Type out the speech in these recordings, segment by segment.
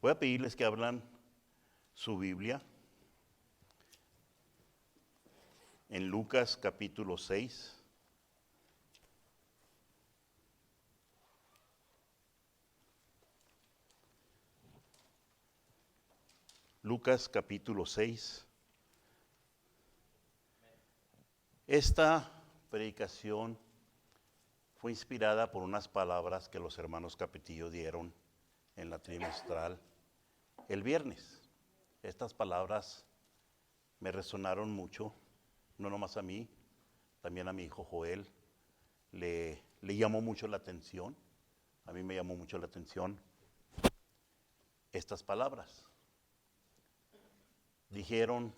Voy a pedirles que abran su Biblia en Lucas capítulo 6. Lucas capítulo 6. Esta predicación fue inspirada por unas palabras que los hermanos Capetillo dieron en la trimestral el viernes. Estas palabras me resonaron mucho, no nomás a mí, también a mi hijo Joel. Le llamó mucho la atención, a mí me llamó mucho la atención estas palabras. Dijeron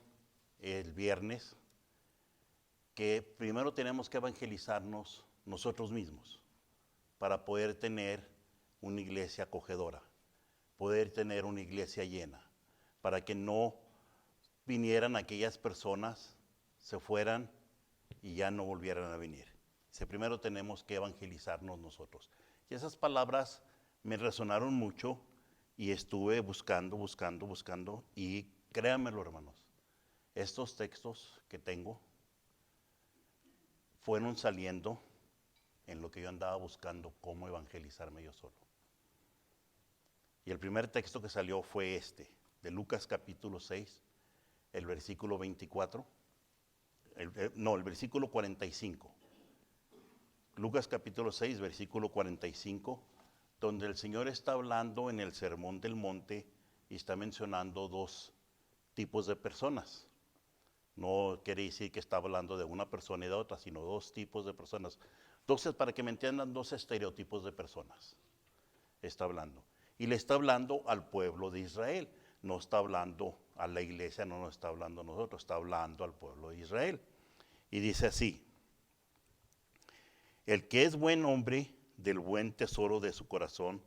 el viernes que primero tenemos que evangelizarnos nosotros mismos para poder tener una iglesia acogedora, poder tener una iglesia llena, para que no vinieran aquellas personas, se fueran y ya no volvieran a venir. Primero tenemos que evangelizarnos nosotros. Y esas palabras me resonaron mucho y estuve buscando y créanmelo, hermanos, estos textos que tengo fueron saliendo en lo que yo andaba buscando, cómo evangelizarme yo solo. Y el primer texto que salió fue este, de Lucas capítulo 6, el versículo 24, el versículo 45. Lucas capítulo 6, versículo 45, donde el Señor está hablando en el Sermón del Monte y está mencionando dos tipos de personas. No quiere decir que está hablando de una persona y de otra, sino dos tipos de personas. Entonces, para que me entiendan, dos estereotipos de personas está hablando. Y le está hablando al pueblo de Israel. No está hablando a la iglesia, no nos está hablando a nosotros, está hablando al pueblo de Israel. Y dice así: el que es buen hombre, del buen tesoro de su corazón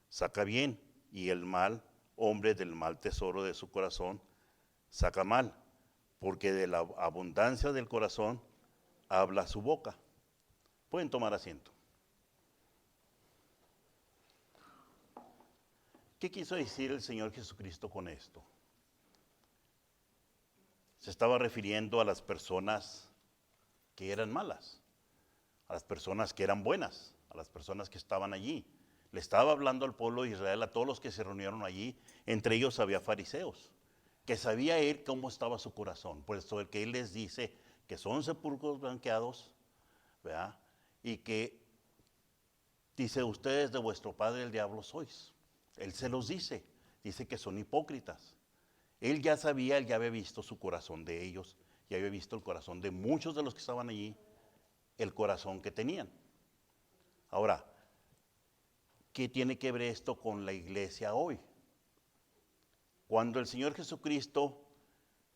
saca bien, y el mal hombre, del mal tesoro de su corazón saca mal, porque de la abundancia del corazón habla su boca. Pueden tomar asiento. ¿Qué quiso decir el Señor Jesucristo con esto? Se estaba refiriendo a las personas que eran malas, a las personas que eran buenas, a las personas que estaban allí. Le estaba hablando al pueblo de Israel, a todos los que se reunieron allí. Entre ellos había fariseos, que sabía él cómo estaba su corazón. Por eso el que él les dice que son sepulcros blanqueados, ¿verdad? Y que dice, ustedes de vuestro padre el diablo sois. Él se los dice que son hipócritas. Él ya sabía, él ya había visto su corazón de ellos, ya había visto el corazón de muchos de los que estaban allí, el corazón que tenían. Ahora, ¿qué tiene que ver esto con la iglesia hoy? Cuando el Señor Jesucristo,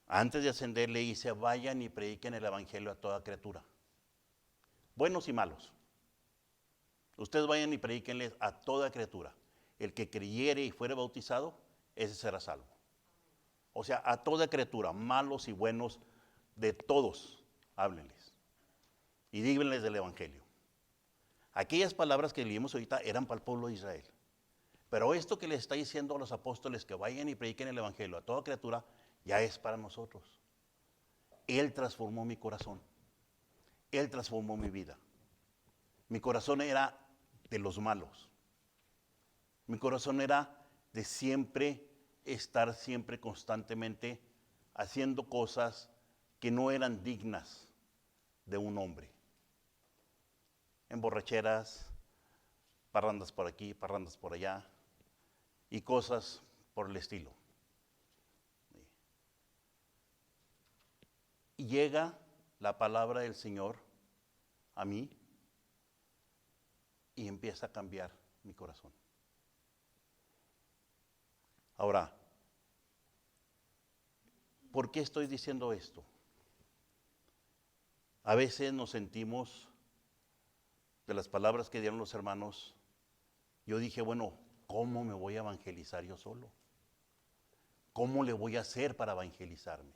antes de ascender, le dice, vayan y prediquen el evangelio a toda criatura, buenos y malos. Ustedes vayan y predíquenles a toda criatura. El que creyere y fuere bautizado, ese será salvo. O sea, a toda criatura, malos y buenos, de todos, háblenles. Y díganles del evangelio. Aquellas palabras que leímos ahorita eran para el pueblo de Israel. Pero esto que le está diciendo a los apóstoles, que vayan y prediquen el evangelio a toda criatura, ya es para nosotros. Él transformó mi corazón. Él transformó mi vida. Mi corazón era de los malos. Mi corazón era de siempre estar constantemente haciendo cosas que no eran dignas de un hombre. En borracheras, parrandas por aquí, parrandas por allá y cosas por el estilo. Y llega la palabra del Señor a mí y empieza a cambiar mi corazón. Ahora, ¿por qué estoy diciendo esto? A veces nos sentimos, de las palabras que dieron los hermanos, yo dije, bueno, ¿cómo me voy a evangelizar yo solo? ¿Cómo le voy a hacer para evangelizarme?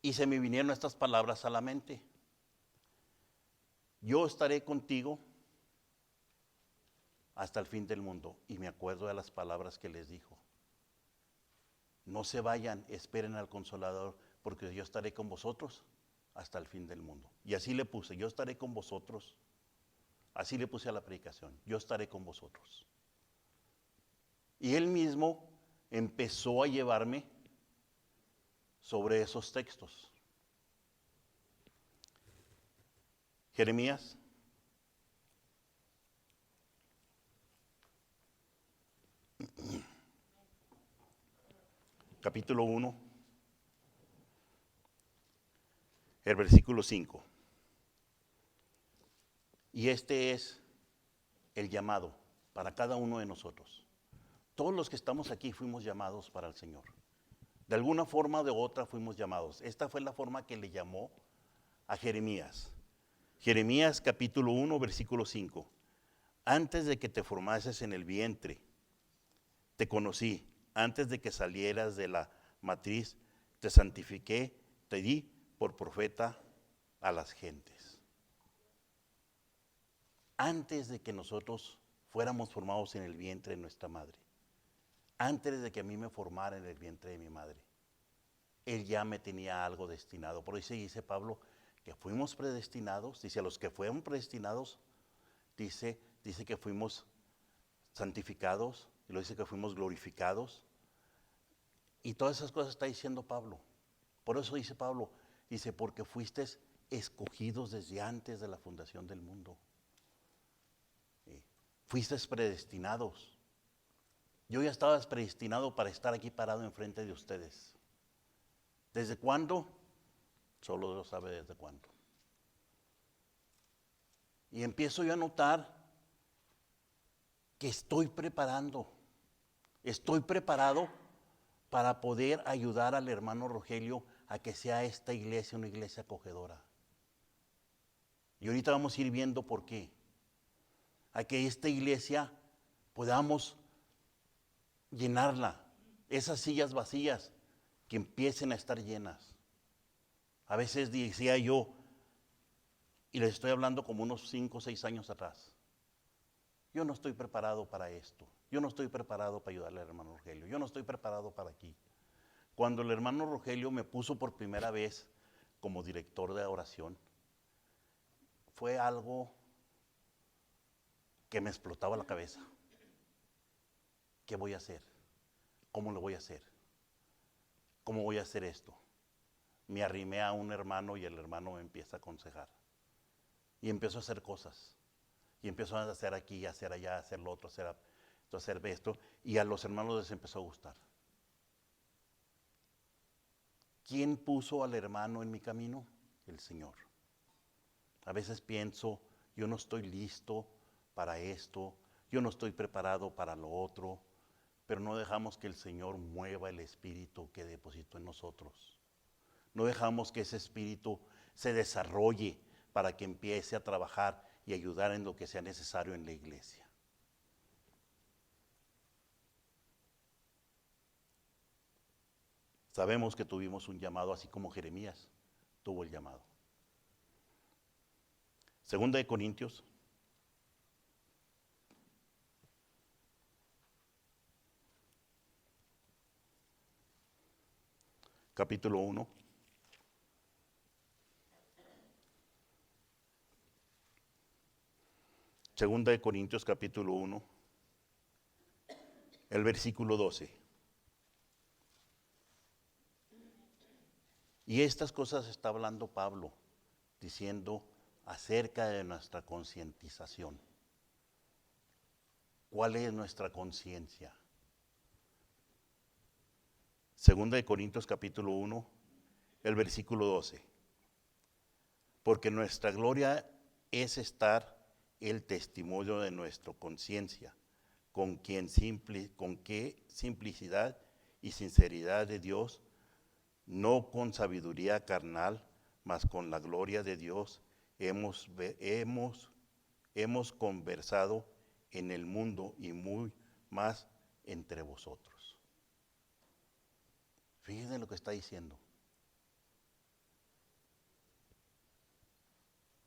Y se me vinieron estas palabras a la mente. Yo estaré contigo hasta el fin del mundo. Y me acuerdo de las palabras que les dijo. No se vayan, esperen al Consolador, porque yo estaré con vosotros hasta el fin del mundo. Y así le puse, yo estaré con vosotros. Así le puse a la predicación, yo estaré con vosotros. Y él mismo empezó a llevarme sobre esos textos. Jeremías, capítulo 1, el versículo 5. Y este es el llamado para cada uno de nosotros. Todos los que estamos aquí fuimos llamados para el Señor. De alguna forma o de otra fuimos llamados. Esta fue la forma que le llamó a Jeremías. Jeremías capítulo 1, versículo 5. Antes de que te formases en el vientre, te conocí. Antes de que salieras de la matriz, te santifiqué, te di por profeta a las gentes. Antes de que nosotros fuéramos formados en el vientre de nuestra madre, antes de que a mí me formara en el vientre de mi madre, Él ya me tenía algo destinado. Por eso dice Pablo que fuimos predestinados. Dice, a los que fueron predestinados, dice que fuimos santificados, y lo dice que fuimos glorificados. Y todas esas cosas está diciendo Pablo. Por eso dice Pablo, dice, porque fuisteis escogidos desde antes de la fundación del mundo. Fuisteis predestinados. Yo ya estaba predestinado para estar aquí parado enfrente de ustedes. ¿Desde cuándo? Solo Dios sabe desde cuándo. Y empiezo yo a notar que estoy preparado para poder ayudar al hermano Rogelio a que sea esta iglesia una iglesia acogedora. Y ahorita vamos a ir viendo por qué. A que esta iglesia podamos llenarla, esas sillas vacías que empiecen a estar llenas. A veces decía yo, y les estoy hablando como unos 5 o 6 años atrás, yo no estoy preparado para esto, yo no estoy preparado para ayudarle al hermano Rogelio, yo no estoy preparado para aquí. Cuando el hermano Rogelio me puso por primera vez como director de oración, fue algo que me explotaba la cabeza. ¿Qué voy a hacer? ¿Cómo lo voy a hacer? ¿Cómo voy a hacer esto? Me arrimé a un hermano y el hermano me empieza a aconsejar. Y empiezo a hacer cosas. Y empiezo a hacer aquí, a hacer allá, a hacer lo otro, a hacer esto. Y a los hermanos les empezó a gustar. ¿Quién puso al hermano en mi camino? El Señor. A veces pienso, yo no estoy listo para esto, yo no estoy preparado para lo otro, pero no dejamos que el Señor mueva el espíritu que depositó en nosotros. No dejamos que ese espíritu se desarrolle para que empiece a trabajar y ayudar en lo que sea necesario en la iglesia. Sabemos que tuvimos un llamado, así como Jeremías tuvo el llamado. Segunda de Corintios, capítulo 1. Segunda de Corintios, capítulo 1, el versículo 12. Y estas cosas está hablando Pablo, diciendo acerca de nuestra concientización. ¿Cuál es nuestra conciencia? Segunda de Corintios capítulo 1, el versículo 12. Porque nuestra gloria es estar el testimonio de nuestra conciencia, con qué simplicidad y sinceridad de Dios, no con sabiduría carnal, mas con la gloria de Dios, hemos conversado en el mundo y muy más entre vosotros. Fíjense lo que está diciendo.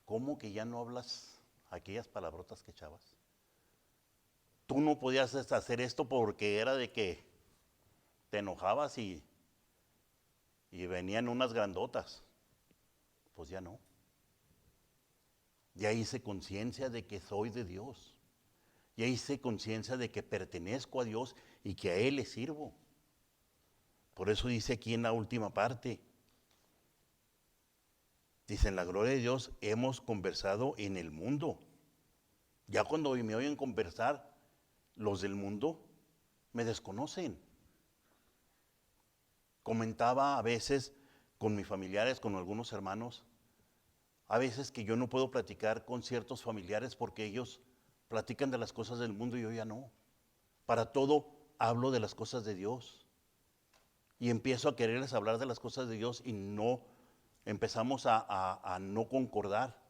¿Cómo que ya no hablas aquellas palabrotas que echabas? tú no podías hacer esto porque era de que te enojabas y venían unas grandotas. Pues ya no. Ya hice conciencia de que soy de Dios. Ya hice conciencia de que pertenezco a Dios y que a Él le sirvo. Por eso dice aquí en la última parte, dice, en la gloria de Dios hemos conversado en el mundo. Ya cuando me oyen conversar, los del mundo me desconocen. Comentaba a veces con mis familiares, con algunos hermanos, a veces que yo no puedo platicar con ciertos familiares porque ellos platican de las cosas del mundo y yo ya no. Para todo hablo de las cosas de Dios. Y empiezo a quererles hablar de las cosas de Dios y no, empezamos a no concordar.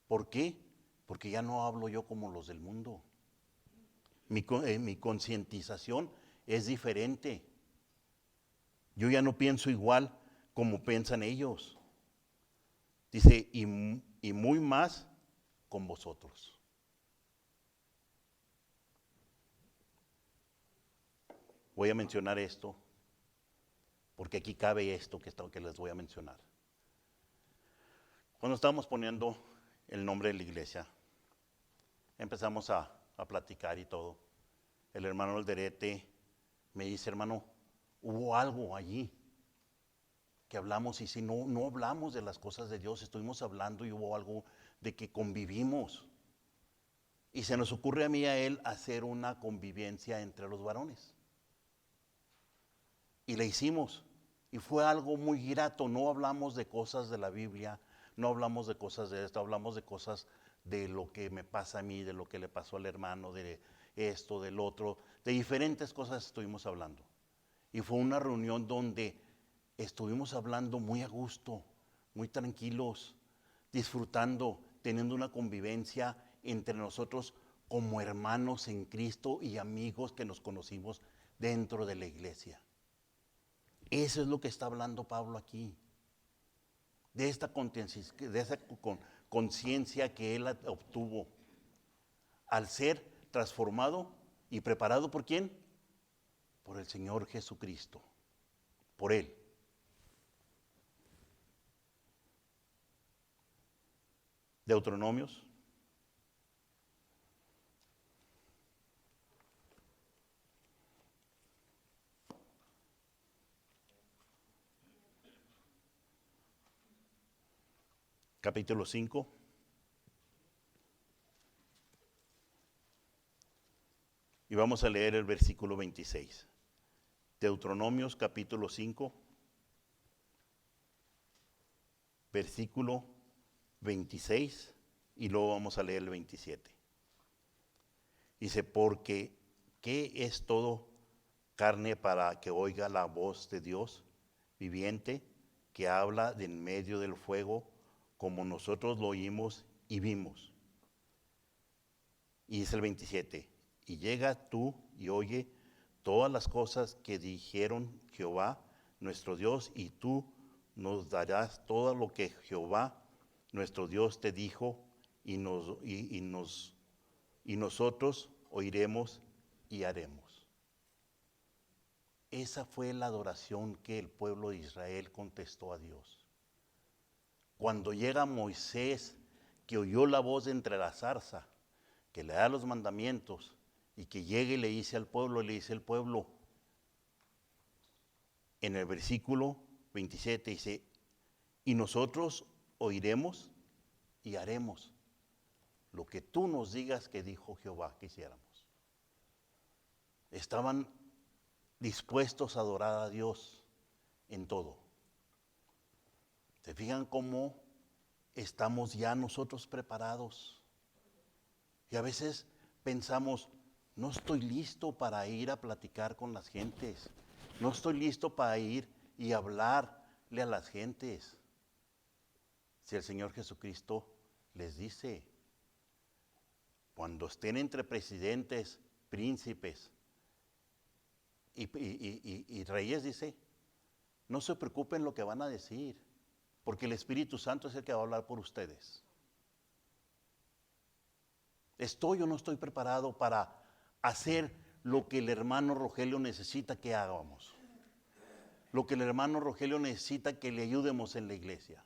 ¿Por qué? Porque ya no hablo yo como los del mundo. Mi concientización es diferente. Yo ya no pienso igual como piensan ellos. Dice, y muy más con vosotros. Voy a mencionar esto, porque aquí cabe esto que les voy a mencionar. Cuando estábamos poniendo el nombre de la iglesia, empezamos a platicar y todo. El hermano Alderete me dice, hermano, hubo algo allí que hablamos y si no hablamos de las cosas de Dios, estuvimos hablando y hubo algo de que convivimos. Y se nos ocurre a mí y a él hacer una convivencia entre los varones. Y le hicimos. Y fue algo muy grato. No hablamos de cosas de la Biblia, no hablamos de cosas de esto, hablamos de cosas de lo que me pasa a mí, de lo que le pasó al hermano, de esto, del otro, de diferentes cosas estuvimos hablando. Y fue una reunión donde estuvimos hablando muy a gusto, muy tranquilos, disfrutando, teniendo una convivencia entre nosotros como hermanos en Cristo y amigos que nos conocimos dentro de la iglesia. Eso es lo que está hablando Pablo aquí. De esa conciencia que él obtuvo al ser transformado y preparado ¿por quién? Por el Señor Jesucristo, por Él. Deuteronomios. Capítulo 5. Y vamos a leer el versículo 26. Deuteronomios capítulo 5, versículo 26 y luego vamos a leer el 27. Dice, porque ¿qué es todo carne para que oiga la voz de Dios viviente que habla de en medio del fuego como nosotros lo oímos y vimos? Y dice el 27, y llega tú y oye todas las cosas que dijeron Jehová nuestro Dios y tú nos darás todo lo que Jehová nuestro Dios te dijo y nosotros oiremos y haremos. Esa fue la adoración que el pueblo de Israel contestó a Dios. Cuando llega Moisés, que oyó la voz de entre la zarza, que le da los mandamientos, y que llegue y le dice al pueblo, en el versículo 27 dice, y nosotros oiremos y haremos lo que tú nos digas que dijo Jehová que hiciéramos. Estaban dispuestos a adorar a Dios en todo. ¿Se fijan cómo estamos ya nosotros preparados? Y a veces pensamos, no estoy listo para ir a platicar con las gentes. No estoy listo para ir y hablarle a las gentes. Si el Señor Jesucristo les dice, cuando estén entre presidentes, príncipes y reyes, dice, no se preocupen lo que van a decir, porque el Espíritu Santo es el que va a hablar por ustedes. ¿Estoy o no estoy preparado para hacer lo que el hermano Rogelio necesita que hagamos? Lo que el hermano Rogelio necesita que le ayudemos en la iglesia.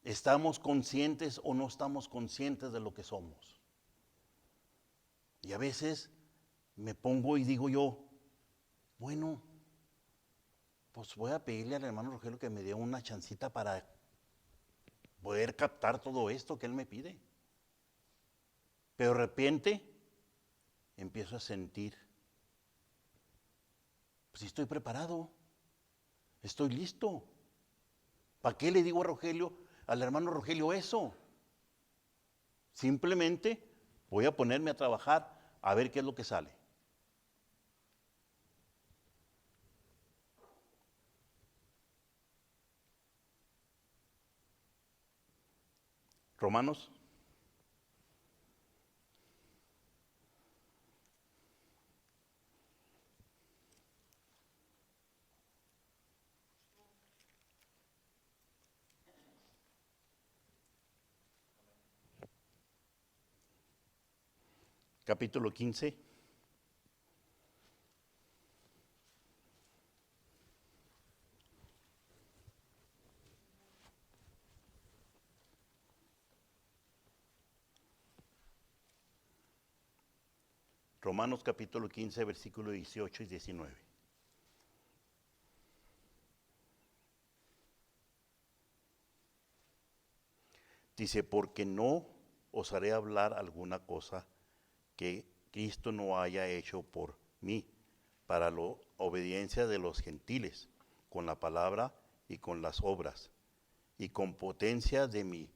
¿Estamos conscientes o no estamos conscientes de lo que somos? Y a veces me pongo y digo yo, bueno, pues voy a pedirle al hermano Rogelio que me dé una chancita para poder captar todo esto que él me pide. Pero de repente empiezo a sentir, pues si estoy preparado, estoy listo. ¿Para qué le digo a Rogelio, al hermano Rogelio eso? Simplemente voy a ponerme a trabajar a ver qué es lo que sale. Romanos. Capítulo 15. Romanos capítulo 15, versículos 18 y 19. Dice, porque no os haré hablar alguna cosa que Cristo no haya hecho por mí, para la obediencia de los gentiles, con la palabra y con las obras, y con potencia de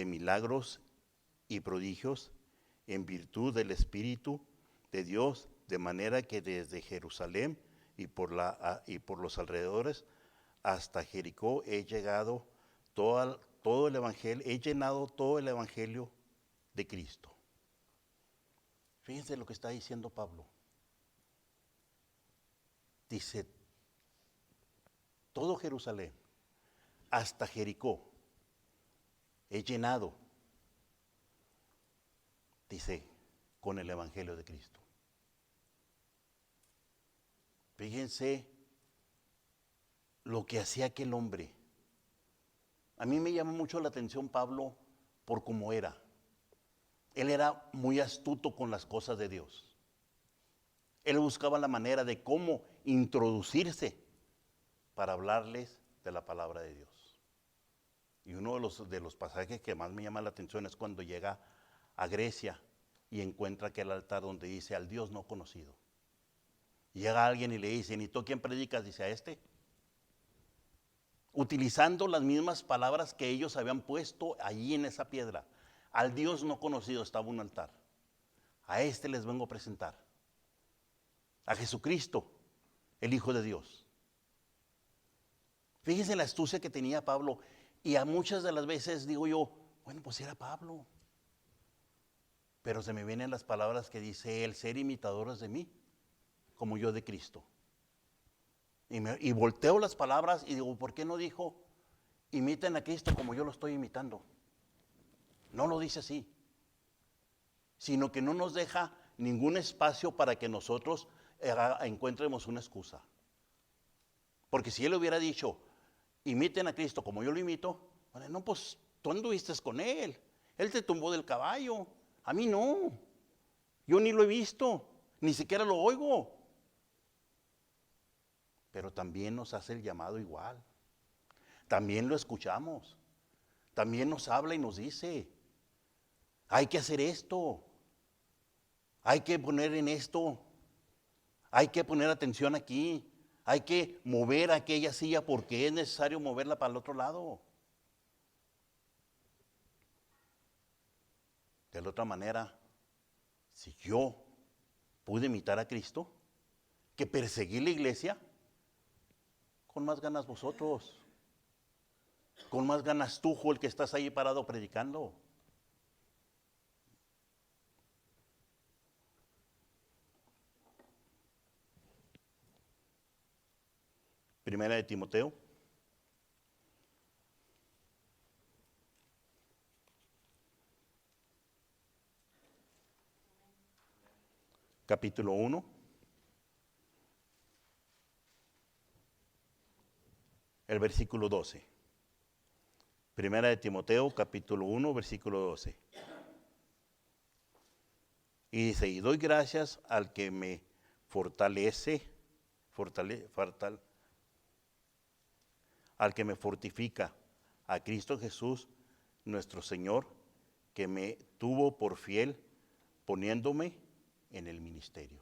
milagros y prodigios, en virtud del Espíritu de Dios, de manera que desde Jerusalén y por los alrededores hasta Jericó he llegado todo el evangelio, he llenado todo el evangelio de Cristo. Fíjense lo que está diciendo Pablo. Dice, todo Jerusalén hasta Jericó he llenado, dice, con el evangelio de Cristo. Fíjense lo que hacía aquel hombre. A mí me llama mucho la atención Pablo por cómo era. Él era muy astuto con las cosas de Dios. Él buscaba la manera de cómo introducirse para hablarles de la palabra de Dios. Y uno de los pasajes que más me llama la atención es cuando llega a Grecia y encuentra aquel altar donde dice al Dios no conocido. Y llega alguien y le dice, ¿y tú quién predicas? Dice, a este. Utilizando las mismas palabras que ellos habían puesto allí en esa piedra. Al Dios no conocido estaba un altar. A este les vengo a presentar. A Jesucristo, el Hijo de Dios. Fíjense la astucia que tenía Pablo. Y a muchas de las veces digo yo, bueno, pues era Pablo. Pero se me vienen las palabras que dice él, ser imitadores de mí, como yo de Cristo. Y volteo las palabras y digo, ¿por qué no dijo, imiten a Cristo como yo lo estoy imitando? No lo dice así, sino que no nos deja ningún espacio para que nosotros encontremos una excusa. Porque si él hubiera dicho, imiten a Cristo como yo lo imito, bueno, no, pues tú anduviste con él te tumbó del caballo, a mí no, yo ni lo he visto, ni siquiera lo oigo. Pero también nos hace el llamado igual, también lo escuchamos, también nos habla y nos dice, hay que hacer esto, hay que poner en esto, hay que poner atención aquí, hay que mover aquella silla porque es necesario moverla para el otro lado. De la otra manera, si yo pude imitar a Cristo, que perseguí la iglesia, con más ganas vosotros, con más ganas tú, el que estás ahí parado predicando. Primera de Timoteo. capítulo 1, el versículo 12. Primera de Timoteo, capítulo 1, versículo 12. Y dice, y doy gracias al que me al que me fortifica, a Cristo Jesús, nuestro Señor, que me tuvo por fiel, poniéndome en el ministerio.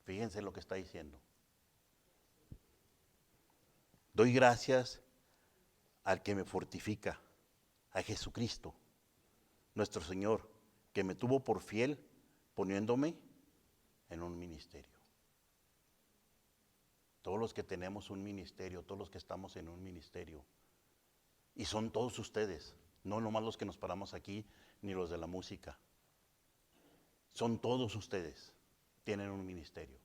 Fíjense lo que está diciendo. Doy gracias al que me fortifica, a Jesucristo, nuestro Señor, que me tuvo por fiel, poniéndome en un ministerio. Todos los que tenemos un ministerio, todos los que estamos en un ministerio, y son todos ustedes, no nomás los que nos paramos aquí, ni los de la música. Son todos ustedes, tienen un ministerio.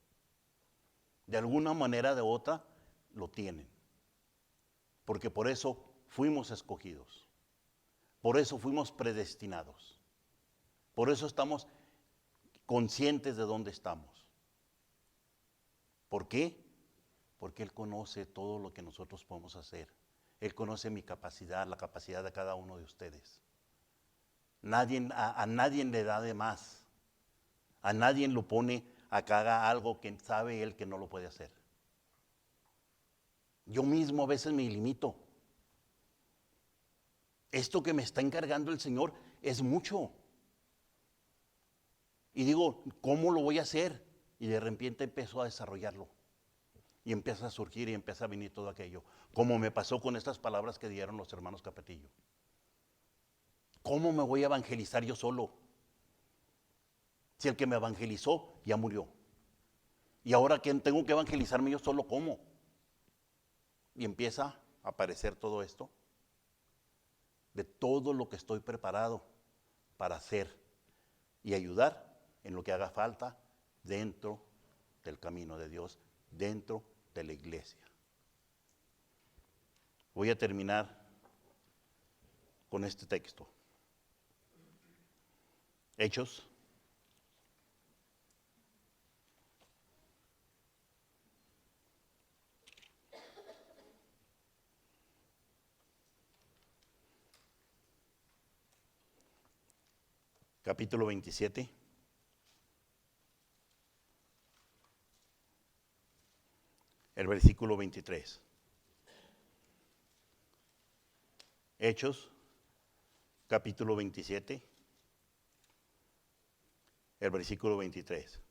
De alguna manera o de otra, lo tienen. Porque por eso fuimos escogidos. Por eso fuimos predestinados. Por eso estamos conscientes de dónde estamos. ¿Por qué? Porque Él conoce todo lo que nosotros podemos hacer. Él conoce mi capacidad, la capacidad de cada uno de ustedes. A nadie le da de más. A nadie lo pone a que haga algo que sabe Él que no lo puede hacer. Yo mismo a veces me limito. Esto que me está encargando el Señor es mucho. Y digo, ¿cómo lo voy a hacer? Y de repente empiezo a desarrollarlo. Y empieza a surgir y empieza a venir todo aquello. Como me pasó con estas palabras que dieron los hermanos Capetillo. ¿Cómo me voy a evangelizar yo solo? Si el que me evangelizó ya murió. Y ahora que tengo que evangelizarme yo solo, ¿cómo? Y empieza a aparecer todo esto. De todo lo que estoy preparado para hacer y ayudar en lo que haga falta dentro del camino de Dios, dentro de la iglesia. Voy a terminar con este texto. Hechos. Capítulo 27. El versículo 23. Hechos, capítulo 27, el versículo 23.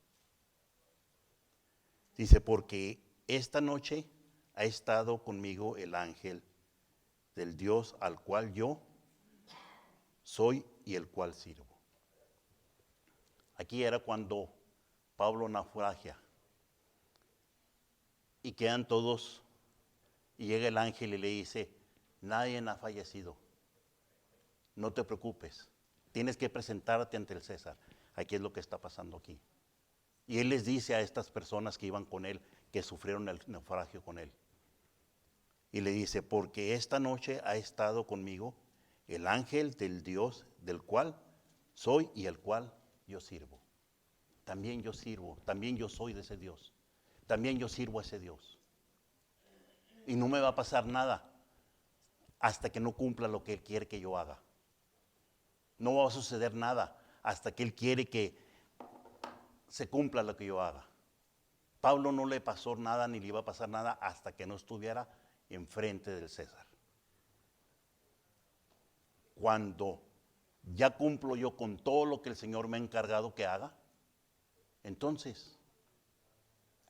Dice, porque esta noche ha estado conmigo el ángel del Dios al cual yo soy y el cual sirvo. Aquí era cuando Pablo naufragia y quedan todos y llega el ángel y le dice, nadie ha fallecido, no te preocupes, tienes que presentarte ante el César. Aquí es lo que está pasando aquí. Y él les dice a estas personas que iban con él, que sufrieron el naufragio con él. Y le dice, porque esta noche ha estado conmigo el ángel del Dios del cual soy y el cual yo sirvo. También yo sirvo, también yo soy de ese Dios. También yo sirvo a ese Dios. Y no me va a pasar nada hasta que no cumpla lo que Él quiere que yo haga. No va a suceder nada hasta que Él quiere que se cumpla lo que yo haga. Pablo no le pasó nada ni le iba a pasar nada hasta que no estuviera enfrente del César. Cuando ya cumplo yo con todo lo que el Señor me ha encargado que haga, entonces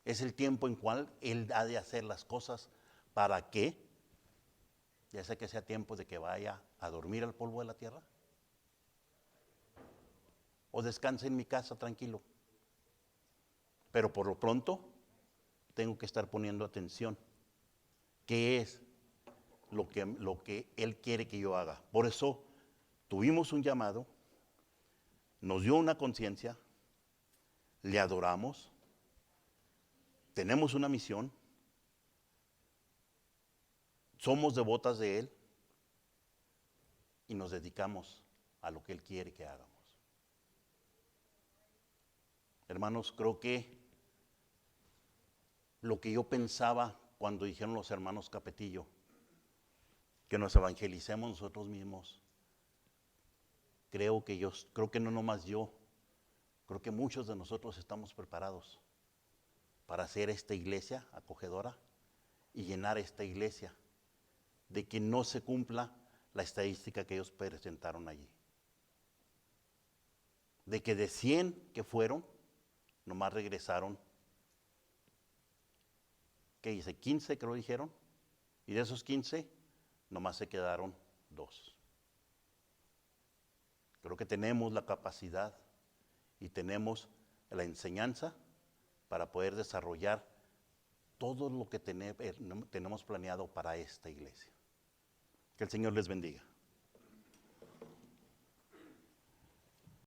es el tiempo en cual Él ha de hacer las cosas para que, ya sea tiempo de que vaya a dormir al polvo de la tierra, o descanse en mi casa tranquilo. Pero por lo pronto tengo que estar poniendo atención. ¿Qué es lo que Él quiere que yo haga? Por eso tuvimos un llamado, nos dio una conciencia, le adoramos, tenemos una misión, somos devotas de Él y nos dedicamos a lo que Él quiere que hagamos. Hermanos, creo que lo que yo pensaba cuando dijeron los hermanos Capetillo, que nos evangelicemos nosotros mismos, creo que no nomás yo, creo que muchos de nosotros estamos preparados para hacer esta iglesia acogedora y llenar esta iglesia de que no se cumpla la estadística que ellos presentaron allí. De que de 100 que fueron, nomás regresaron, ¿qué dice? 15 creo dijeron, y de esos 15, nomás se quedaron 2. Creo que tenemos la capacidad y tenemos la enseñanza para poder desarrollar todo lo que tenemos planeado para esta iglesia. Que el Señor les bendiga.